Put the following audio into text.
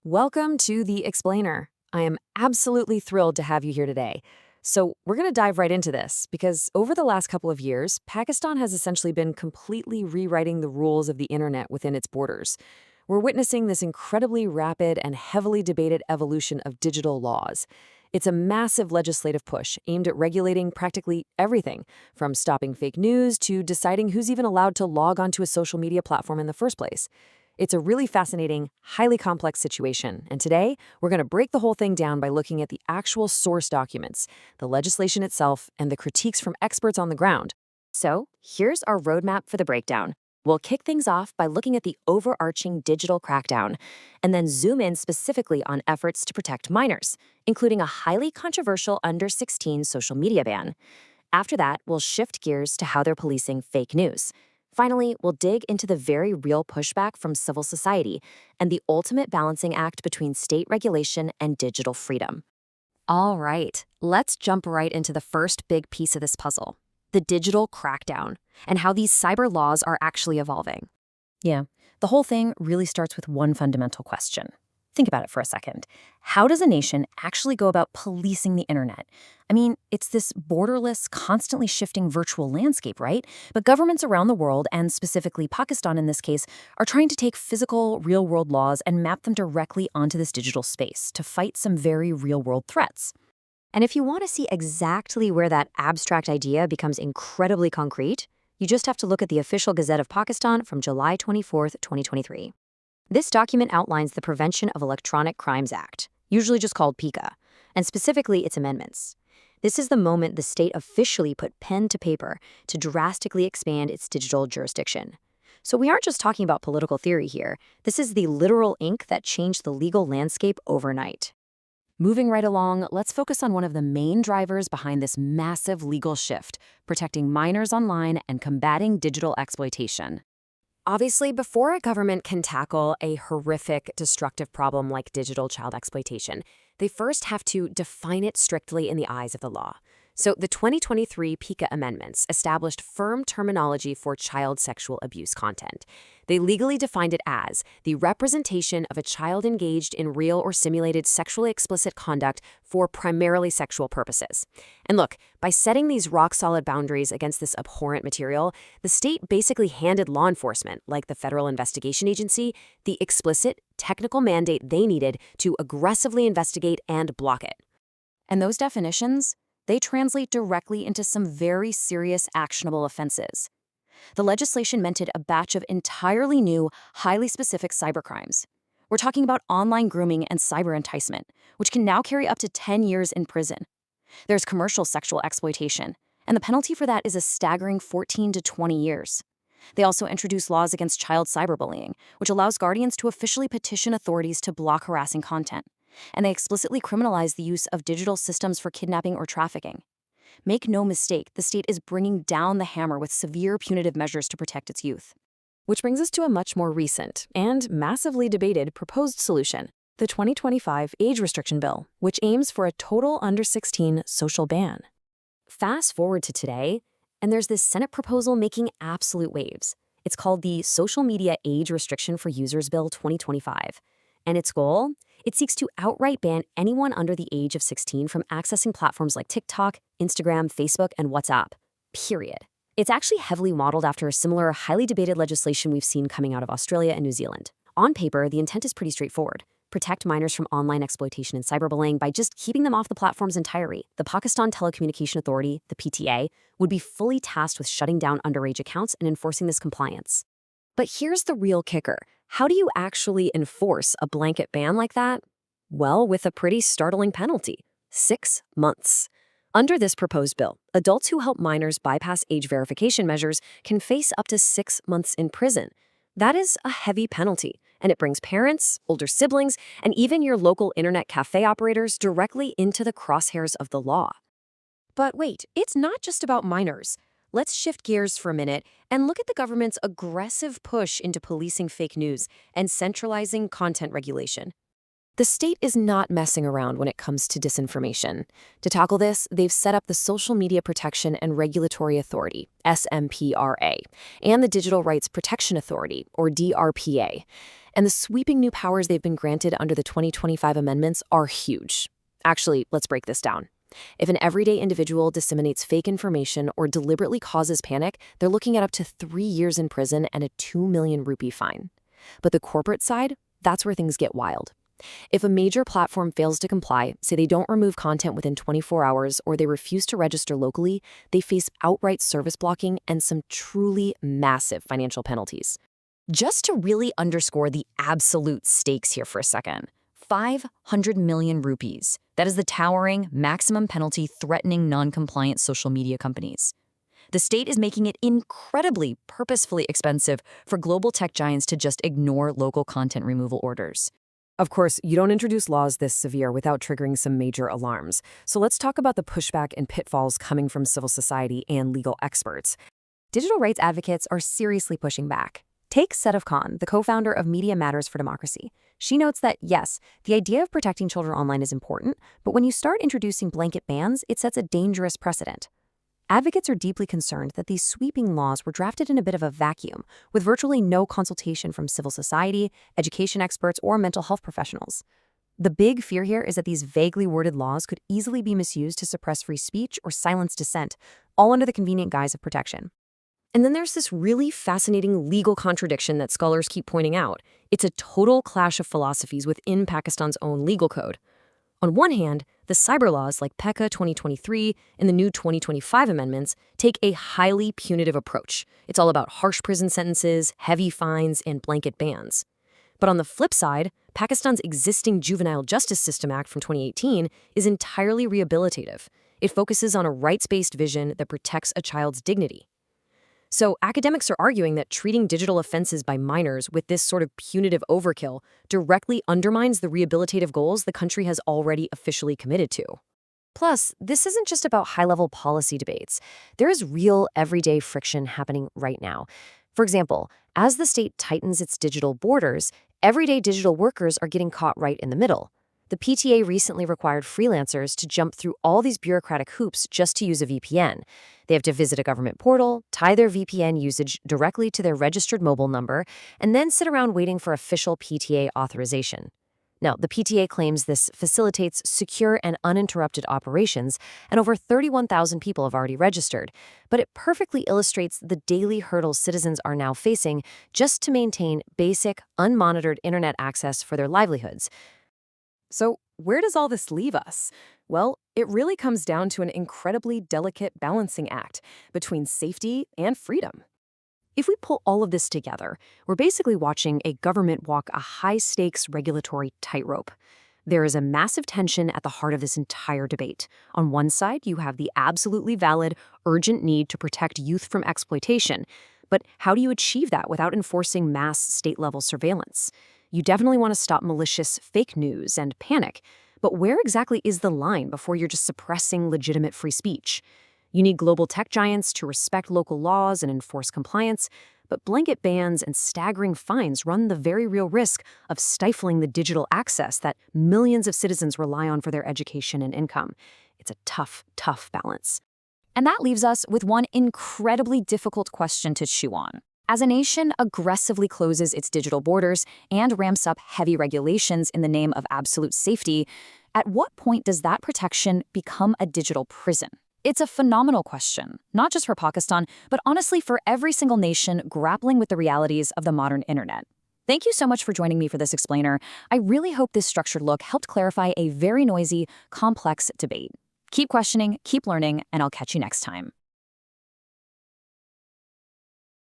Welcome to The Explainer. I am absolutely thrilled to have you here today. So, we're going to dive right into this because over the last couple of years, Pakistan has essentially been completely rewriting the rules of the internet within its borders. We're witnessing this incredibly rapid and heavily debated evolution of digital laws. It's a massive legislative push aimed at regulating practically everything, from stopping fake news to deciding who's even allowed to log onto a social media platform in the first place. It's a really fascinating, highly complex situation, and today we're going to break the whole thing down by looking at the actual source documents, the legislation itself, and the critiques from experts on the ground. So, here's our roadmap for the breakdown. We'll kick things off by looking at the overarching digital crackdown, and then zoom in specifically on efforts to protect minors, including a highly controversial under-16 social media ban. After that, we'll shift gears to how they're policing fake news. Finally, we'll dig into the very real pushback from civil society and the ultimate balancing act between state regulation and digital freedom. All right, let's jump right into the first big piece of this puzzle, the digital crackdown, and how these cyber laws are actually evolving. Yeah, the whole thing really starts with one fundamental question. Think about it for a second. How does a nation actually go about policing the internet? I mean, it's this borderless, constantly shifting virtual landscape, right? But governments around the world, and specifically Pakistan in this case, are trying to take physical, real-world laws and map them directly onto this digital space to fight some very real-world threats. And if you want to see exactly where that abstract idea becomes incredibly concrete, you just have to look at the official Gazette of Pakistan from July 24th, 2023. This document outlines the Prevention of Electronic Crimes Act, usually just called PICA, and specifically its amendments. This is the moment the state officially put pen to paper to drastically expand its digital jurisdiction. So we aren't just talking about political theory here. This is the literal ink that changed the legal landscape overnight. Moving right along, let's focus on one of the main drivers behind this massive legal shift, protecting minors online and combating digital exploitation. Obviously, before a government can tackle a horrific, destructive problem like digital child exploitation, they first have to define it strictly in the eyes of the law. So the 2023 PICA amendments established firm terminology for child sexual abuse content. They legally defined it as the representation of a child engaged in real or simulated sexually explicit conduct for primarily sexual purposes. And look, by setting these rock-solid boundaries against this abhorrent material, the state basically handed law enforcement, like the Federal Investigation Agency, the explicit, technical mandate they needed to aggressively investigate and block it. And those definitions, they translate directly into some very serious actionable offenses. The legislation meant it a batch of entirely new, highly specific cybercrimes. We're talking about online grooming and cyber enticement, which can now carry up to 10 years in prison. There's commercial sexual exploitation, and the penalty for that is a staggering 14 to 20 years. They also introduced laws against child cyberbullying, which allows guardians to officially petition authorities to block harassing content. And they explicitly criminalize the use of digital systems for kidnapping or trafficking. Make no mistake, the state is bringing down the hammer with severe punitive measures to protect its youth. Which brings us to a much more recent and massively debated proposed solution, the 2025 Age Restriction Bill, which aims for a total under-16 social ban. Fast forward to today, and there's this Senate proposal making absolute waves. It's called the Social Media Age Restriction for Users Bill 2025. And its goal? It seeks to outright ban anyone under the age of 16 from accessing platforms like TikTok, Instagram, Facebook, and WhatsApp. Period. It's actually heavily modeled after a similar, highly debated legislation we've seen coming out of Australia and New Zealand. On paper, the intent is pretty straightforward. Protect minors from online exploitation and cyberbullying by just keeping them off the platforms entirely. The Pakistan Telecommunication Authority, the PTA, would be fully tasked with shutting down underage accounts and enforcing this compliance. But here's the real kicker. How do you actually enforce a blanket ban like that? Well, with a pretty startling penalty: 6 months. Under this proposed bill, adults who help minors bypass age verification measures can face up to 6 months in prison. That is a heavy penalty, and it brings parents, older siblings, and even your local internet cafe operators directly into the crosshairs of the law. But wait, it's not just about minors. Let's shift gears for a minute and look at the government's aggressive push into policing fake news and centralizing content regulation. The state is not messing around when it comes to disinformation. To tackle this, they've set up the Social Media Protection and Regulatory Authority, SMPRA, and the Digital Rights Protection Authority, or DRPA. And the sweeping new powers they've been granted under the 2025 amendments are huge. Actually, let's break this down. If an everyday individual disseminates fake information or deliberately causes panic, they're looking at up to 3 years in prison and a 2 million rupee fine. But the corporate side, that's where things get wild. If a major platform fails to comply, say they don't remove content within 24 hours or they refuse to register locally, they face outright service blocking and some truly massive financial penalties. Just to really underscore the absolute stakes here for a second, 500 million rupees. That is the towering maximum penalty threatening non-compliant social media companies. The state is making it incredibly purposefully expensive for global tech giants to just ignore local content removal orders. Of course, you don't introduce laws this severe without triggering some major alarms. So let's talk about the pushback and pitfalls coming from civil society and legal experts. Digital rights advocates are seriously pushing back. Take Sedef Khan, the co-founder of Media Matters for Democracy. She notes that, yes, the idea of protecting children online is important, but when you start introducing blanket bans, it sets a dangerous precedent. Advocates are deeply concerned that these sweeping laws were drafted in a bit of a vacuum, with virtually no consultation from civil society, education experts, or mental health professionals. The big fear here is that these vaguely worded laws could easily be misused to suppress free speech or silence dissent, all under the convenient guise of protection. And then there's this really fascinating legal contradiction that scholars keep pointing out. It's a total clash of philosophies within Pakistan's own legal code. On one hand, the cyber laws like PECA 2023 and the new 2025 amendments take a highly punitive approach. It's all about harsh prison sentences, heavy fines, and blanket bans. But on the flip side, Pakistan's existing Juvenile Justice System Act from 2018 is entirely rehabilitative. It focuses on a rights-based vision that protects a child's dignity. So academics are arguing that treating digital offenses by minors with this sort of punitive overkill directly undermines the rehabilitative goals the country has already officially committed to. Plus, this isn't just about high-level policy debates. There is real everyday friction happening right now. For example, as the state tightens its digital borders, everyday digital workers are getting caught right in the middle. The PTA recently required freelancers to jump through all these bureaucratic hoops just to use a VPN. They have to visit a government portal, tie their VPN usage directly to their registered mobile number, and then sit around waiting for official PTA authorization. Now, the PTA claims this facilitates secure and uninterrupted operations, and over 31,000 people have already registered. But it perfectly illustrates the daily hurdles citizens are now facing just to maintain basic, unmonitored internet access for their livelihoods. So where does all this leave us? Well, it really comes down to an incredibly delicate balancing act between safety and freedom. If we pull all of this together, we're basically watching a government walk a high-stakes regulatory tightrope. There is a massive tension at the heart of this entire debate. On one side, you have the absolutely valid, urgent need to protect youth from exploitation. But how do you achieve that without enforcing mass state-level surveillance? You definitely want to stop malicious fake news and panic, but where exactly is the line before you're just suppressing legitimate free speech? You need global tech giants to respect local laws and enforce compliance, but blanket bans and staggering fines run the very real risk of stifling the digital access that millions of citizens rely on for their education and income. It's a tough, tough balance. And that leaves us with one incredibly difficult question to chew on. As a nation aggressively closes its digital borders and ramps up heavy regulations in the name of absolute safety, at what point does that protection become a digital prison? It's a phenomenal question, not just for Pakistan, but honestly for every single nation grappling with the realities of the modern internet. Thank you so much for joining me for this explainer. I really hope this structured look helped clarify a very noisy, complex debate. Keep questioning, keep learning, and I'll catch you next time.